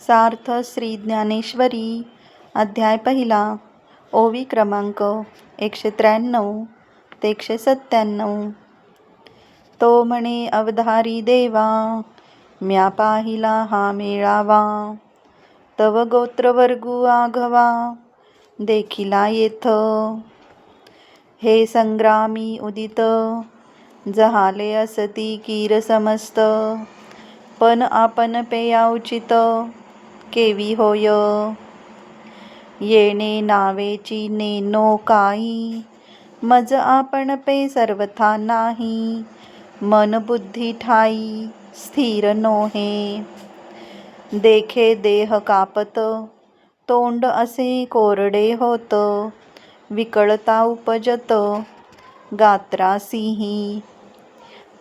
सार्थ श्री ज्ञानेश्वरी अध्याय पहिला. ओवी क्रमांक 193 ते 197. तो म्हणे अवधारी देवा, म्या पाहिला हा मेळावा. तव गोत्रवर्गू आघवा, देखिला येथ. हे संग्रामी उदित, जहाले असती कीर समस्त. पण आपण पेया उचित, केवी होय. येणे नावेची नेनो काही, मज आपण पे सर्वथा नाही. मन बुद्धी ठाई, स्थिर नोहे. देखे देह कापत, तोंड असे कोरडे होत. विकळता उपजत, गात्रा सिंही.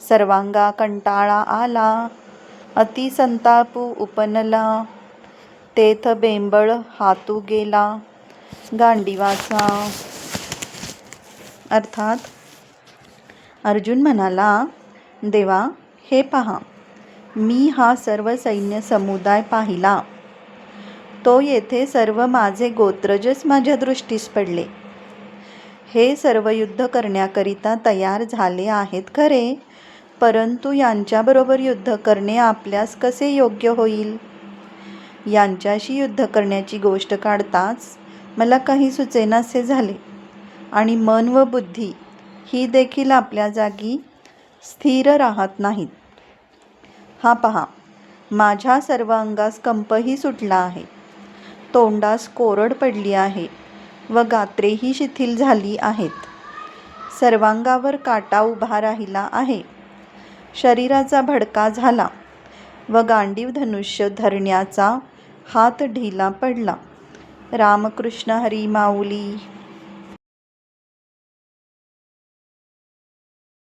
सर्वांगा कंटाळा आला, अति संतापू उपनला. तेथ बेंबळ हातू गेला, गांडीवाचा. अर्थात अर्जुन म्हणाला, देवा हे पहा, मी हा सर्व सैन्य समुदाय पाहिला. तो येथे सर्व माझे गोत्रजच माझ्या दृष्टीस पडले. हे सर्व युद्ध करण्याकरिता तयार झाले आहेत खरे, परंतु यांच्याबरोबर युद्ध करणे आपल्यास कसे योग्य होईल. यांच्याशी युद्ध करण्याची गोष्ट काढताच मला काही सुचेनासे झाले आणि मन व बुद्धी ही देखील आपल्या जागी स्थिर राहत नाहीत. हा पहा, माझ्या सर्व अंगास कंपही सुटला आहे, तोंडास कोरड पडली आहे व गात्रेही शिथिल झाली आहेत. सर्वांगावर काटा उभा राहिला आहे. शरीराचा भडका झाला व गांडीव धनुष्य धरण्याचा हात ढिला पडला. रामकृष्ण हरी माऊली.